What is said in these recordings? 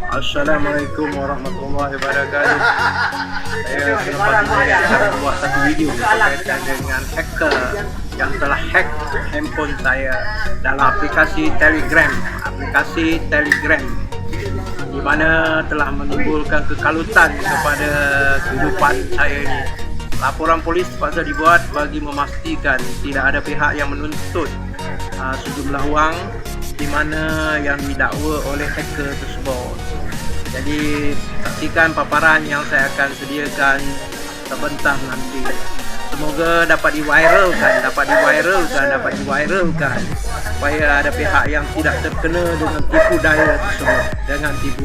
Assalamualaikum warahmatullahi wabarakatuh. Saya selepas ini akan buat satu video berkaitan dengan hacker yang telah hack handphone saya dalam aplikasi Telegram. Di mana telah menimbulkan kekalutan kepada kehidupan saya ini. Laporan polis terpaksa dibuat bagi memastikan tidak ada pihak yang menuntut sejumlah wang di mana yang didakwa oleh hacker tersebut. Jadi saksikan paparan yang saya akan sediakan sebentar nanti. Semoga dapat diviralkan supaya ada pihak yang tidak terkena dengan tipu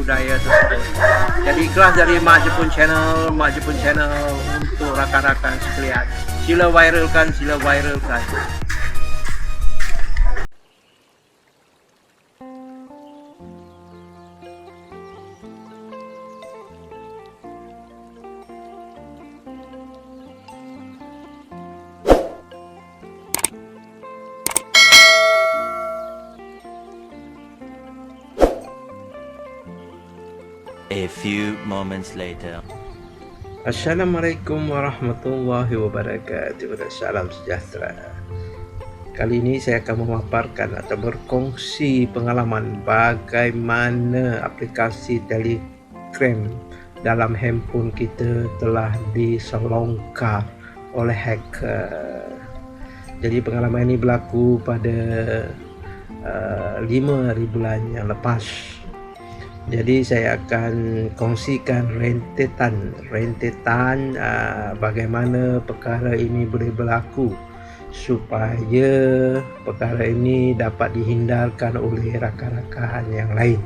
daya tersebut. Jadi ikhlas dari Mak Jepun Channel untuk rakan-rakan sekalian. Sila viralkan. A few moments later. Assalamualaikum warahmatullahi wabarakatuh. Salam sejahtera. Kali ini saya akan memaparkan atau berkongsi pengalaman bagaimana aplikasi Telegram dalam handphone kita telah diselongkar oleh hacker. Jadi pengalaman ini berlaku pada 5 hari bulan yang lepas. Jadi saya akan kongsikan rentetan bagaimana perkara ini boleh berlaku supaya perkara ini dapat dihindarkan oleh rakan-rakan yang lain.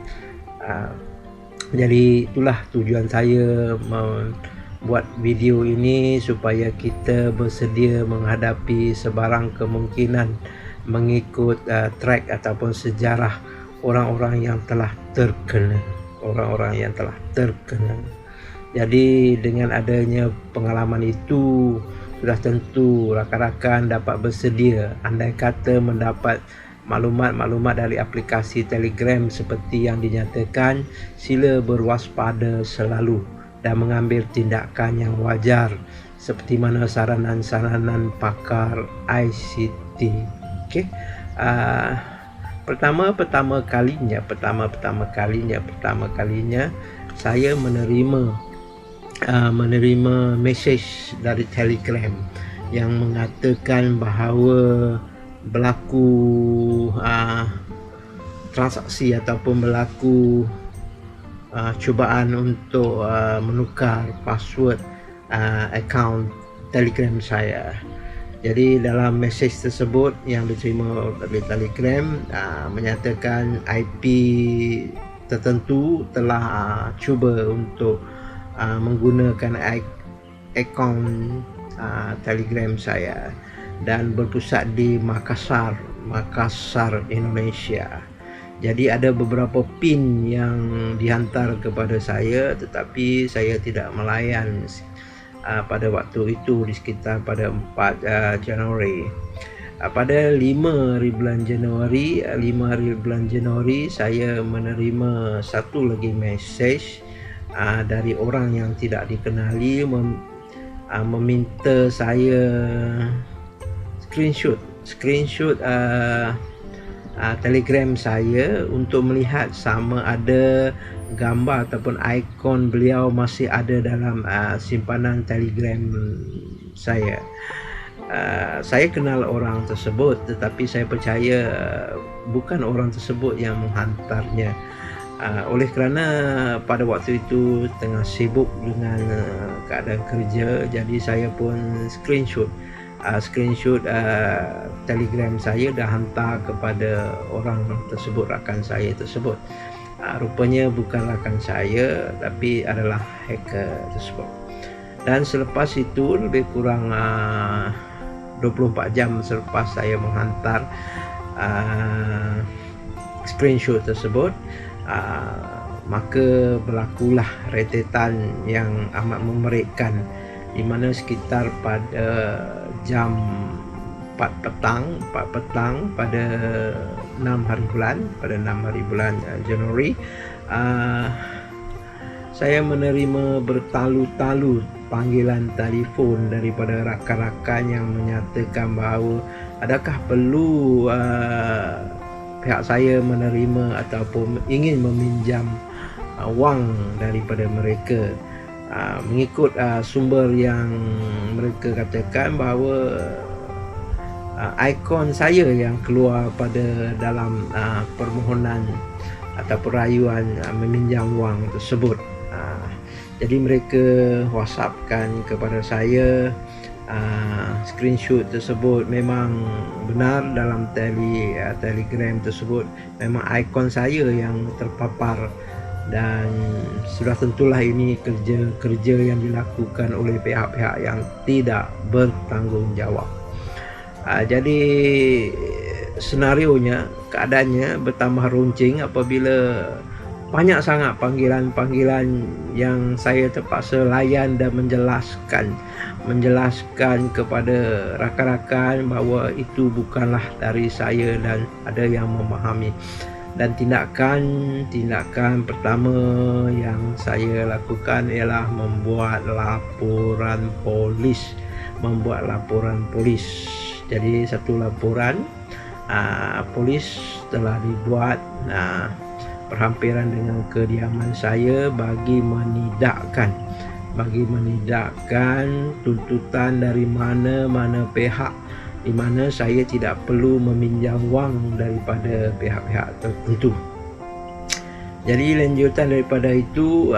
Jadi itulah tujuan saya membuat video ini, supaya kita bersedia menghadapi sebarang kemungkinan mengikut track ataupun sejarah orang-orang yang telah terkena. Jadi dengan adanya pengalaman itu, sudah tentu rakan-rakan dapat bersedia andai kata mendapat maklumat-maklumat dari aplikasi Telegram seperti yang dinyatakan. Sila berwaspada selalu dan mengambil tindakan yang wajar seperti mana saranan-saranan pakar ICT. Okey. Pertama kalinya saya menerima mesej dari Telegram yang mengatakan bahawa berlaku transaksi ataupun berlaku cubaan untuk menukar password akaun Telegram saya. Jadi dalam mesej tersebut yang diterima oleh Telegram menyatakan IP tertentu telah cuba untuk menggunakan akaun Telegram saya dan berpusat di Makassar, Indonesia. Jadi ada beberapa pin yang dihantar kepada saya, tetapi saya tidak melayan pada waktu itu, di sekitar pada 4 Januari. Pada 5 hari bulan Januari saya menerima satu lagi mesej dari orang yang tidak dikenali meminta saya screenshot Telegram saya untuk melihat sama ada gambar ataupun ikon beliau masih ada dalam simpanan Telegram saya. Saya kenal orang tersebut, tetapi saya percaya bukan orang tersebut yang menghantarnya. Oleh kerana pada waktu itu tengah sibuk dengan keadaan kerja, jadi saya pun screenshot Telegram saya dah hantar kepada orang tersebut, rakan saya tersebut. Rupanya bukan rakan saya, tapi adalah hacker tersebut. Dan selepas itu, lebih kurang 24 jam selepas saya menghantar screenshot tersebut, maka berlakulah rentetan yang amat memerikkan, di mana sekitar pada jam 4 petang pada 6 hari bulan Januari, saya menerima bertalu-talu panggilan telefon daripada rakan-rakan yang menyatakan bahawa adakah perlu pihak saya menerima ataupun ingin meminjam wang daripada mereka. Mengikut sumber yang mereka katakan bahawa ikon saya yang keluar pada dalam permohonan ataupun rayuan meminjam wang tersebut. Jadi mereka WhatsAppkan kepada saya screenshot tersebut memang benar. Dalam telegram tersebut memang ikon saya yang terpapar, dan sudah tentulah ini kerja yang dilakukan oleh pihak-pihak yang tidak bertanggungjawab. Jadi senarionya, keadaannya bertambah runcing apabila banyak sangat panggilan-panggilan yang saya terpaksa layan dan menjelaskan kepada rakan-rakan bahawa itu bukanlah dari saya dan ada yang memahami. Dan tindakan pertama yang saya lakukan ialah membuat laporan polis. Jadi satu laporan polis telah dibuat berhampiran dengan kediaman saya bagi menidakkan tuntutan dari mana-mana pihak, di mana saya tidak perlu meminjam wang daripada pihak-pihak tertentu. Jadi lanjutan daripada itu,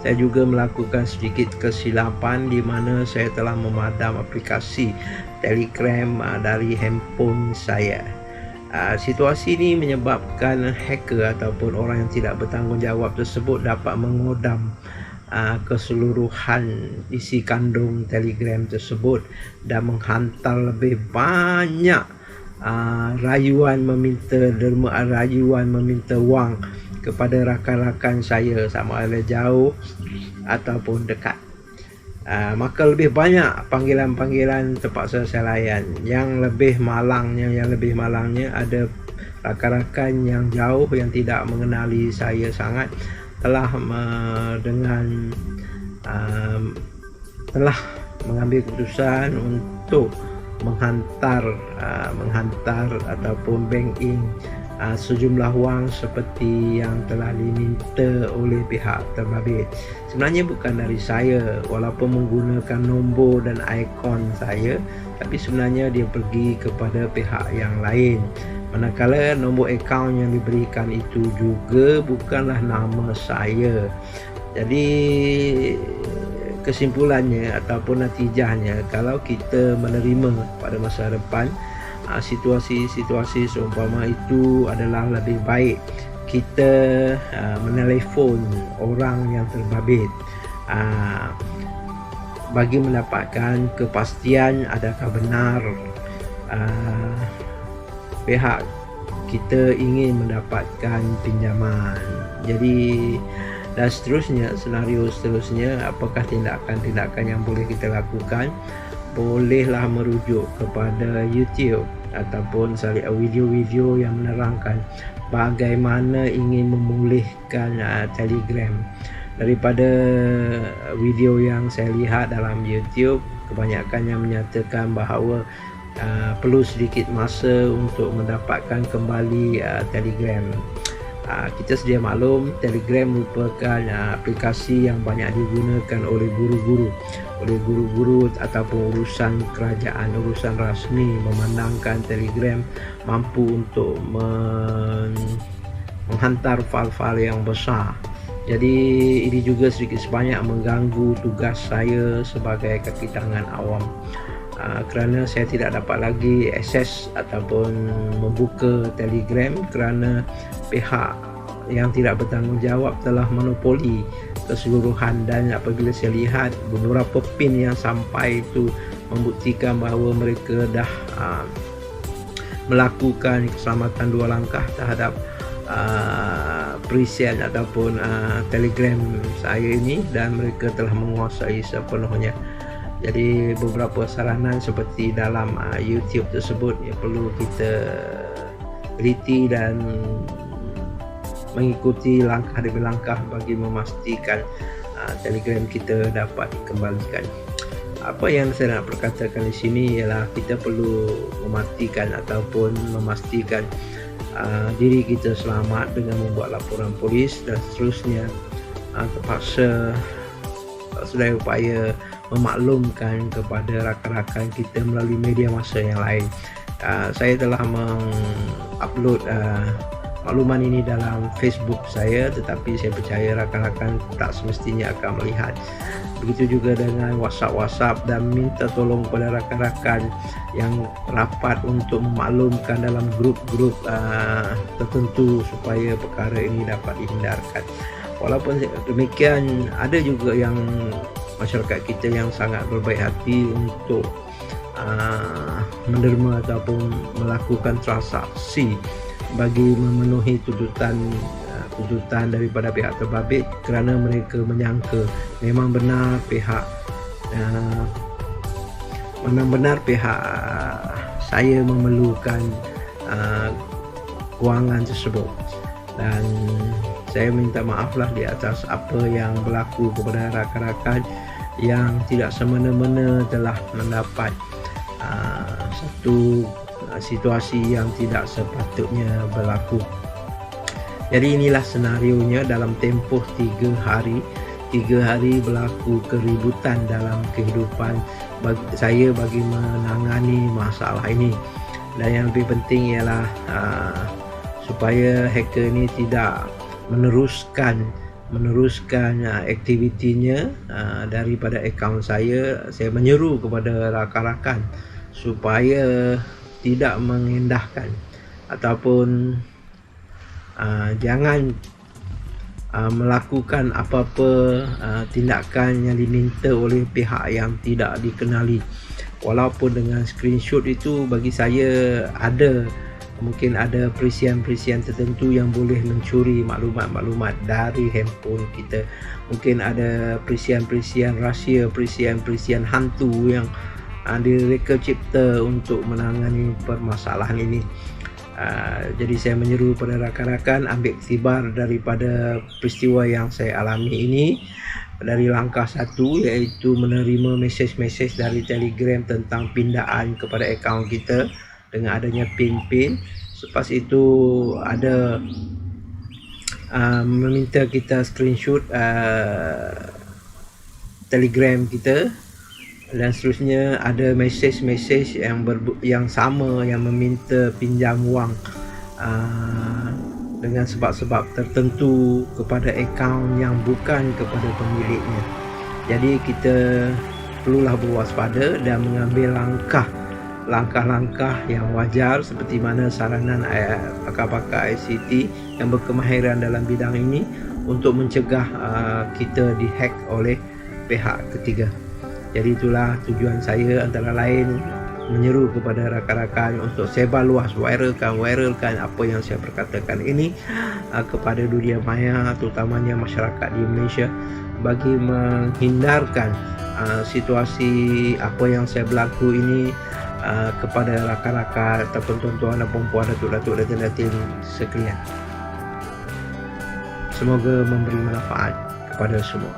saya juga melakukan sedikit kesilapan di mana saya telah memadam aplikasi Telegram dari handphone saya. Situasi ini menyebabkan hacker ataupun orang yang tidak bertanggungjawab tersebut dapat mengodam keseluruhan isi kandung Telegram tersebut dan menghantar lebih banyak rayuan meminta wang kepada rakan-rakan saya, sama ada jauh ataupun dekat. Maka lebih banyak panggilan-panggilan terpaksa saya layan. Yang lebih malangnya ada rakan-rakan yang jauh yang tidak mengenali saya sangat telah mengambil keputusan untuk menghantar ataupun bank-in sejumlah wang seperti yang telah diminta oleh pihak terbabit. Sebenarnya bukan dari saya, walaupun menggunakan nombor dan ikon saya, tapi sebenarnya dia pergi kepada pihak yang lain. Manakala nombor akaun yang diberikan itu juga bukanlah nama saya. Jadi kesimpulannya ataupun natijahnya, kalau kita menerima pada masa depan situasi-situasi seumpama itu, adalah lebih baik kita menelefon orang yang terbabit bagi mendapatkan kepastian adakah benar pihak kita ingin mendapatkan pinjaman. Jadi dan senario seterusnya, apakah tindakan-tindakan yang boleh kita lakukan? Bolehlah merujuk kepada YouTube ataupun video-video yang menerangkan bagaimana ingin memulihkan Telegram. Daripada video yang saya lihat dalam YouTube, kebanyakan yang menyatakan bahawa perlu sedikit masa untuk mendapatkan kembali Telegram. Kita sedia maklum, Telegram merupakan aplikasi yang banyak digunakan oleh guru-guru ataupun urusan kerajaan, urusan rasmi, memandangkan Telegram mampu untuk menghantar file-file yang besar. Jadi ini juga sedikit sebanyak mengganggu tugas saya sebagai kaki tangan awam, kerana saya tidak dapat lagi akses ataupun membuka Telegram kerana pihak yang tidak bertanggungjawab telah monopoli keseluruhan. Dan apabila saya lihat beberapa pin yang sampai itu membuktikan bahawa mereka dah melakukan keselamatan 2 langkah terhadap present ataupun Telegram saya ini, dan mereka telah menguasai sepenuhnya. Jadi beberapa saranan seperti dalam YouTube tersebut yang perlu kita teliti dan mengikuti langkah demi langkah bagi memastikan Telegram kita dapat dikembalikan. Apa yang saya nak perkatakan di sini ialah kita perlu memastikan diri kita selamat dengan membuat laporan polis, dan seterusnya terpaksa sedaya upaya memaklumkan kepada rakan-rakan kita melalui media massa yang lain. Saya telah mengupload makluman ini dalam Facebook saya, tetapi saya percaya rakan-rakan tak semestinya akan melihat. Begitu juga dengan WhatsApp dan minta tolong kepada rakan-rakan yang rapat untuk memaklumkan dalam grup-grup tertentu supaya perkara ini dapat dihindarkan. Walaupun demikian, ada juga yang masyarakat kita yang sangat berbaik hati untuk menderma ataupun melakukan transaksi bagi memenuhi tuntutan daripada pihak terbabit, kerana mereka menyangka memang benar pihak saya memerlukan kewangan tersebut. Dan saya minta maaflah di atas apa yang berlaku kepada rakan-rakan yang tidak semena-mena telah mendapat satu situasi yang tidak sepatutnya berlaku. Jadi inilah senarionya dalam tempoh 3 hari berlaku keributan dalam kehidupan saya bagi menangani masalah ini. Dan yang lebih penting ialah supaya hacker ini tidak meneruskan aktivitinya daripada akaun saya menyeru kepada rakan-rakan supaya tidak mengendahkan ataupun jangan melakukan apa-apa tindakan yang diminta oleh pihak yang tidak dikenali. Walaupun dengan screenshot itu, bagi saya mungkin ada perisian-perisian tertentu yang boleh mencuri maklumat-maklumat dari handphone kita. Mungkin ada perisian-perisian rahsia, perisian-perisian hantu yang direka cipta untuk menangani permasalahan ini. Jadi saya menyeru pada rakan-rakan ambil iktibar daripada peristiwa yang saya alami ini. Dari langkah 1, iaitu menerima mesej-mesej dari Telegram tentang pindaan kepada akaun kita dengan adanya pin. Selepas itu ada meminta kita screenshot Telegram kita, dan seterusnya ada mesej-mesej yang sama yang meminta pinjam wang dengan sebab-sebab tertentu kepada akaun yang bukan kepada pemiliknya. Jadi kita perlulah berwaspada dan mengambil langkah-langkah yang wajar seperti mana saranan pakar-pakar ICT yang berkemahiran dalam bidang ini untuk mencegah kita dihack oleh pihak ketiga. Jadi itulah tujuan saya, antara lain menyeru kepada rakan-rakan untuk sebar luas, viralkan apa yang saya perkatakan ini kepada dunia maya, terutamanya masyarakat di Malaysia, bagi menghindarkan situasi apa yang saya berlaku ini kepada rakan-rakan ataupun tuan-tuan dan puan-puan, datuk-datuk dan datin sekalian. Semoga memberi manfaat kepada semua.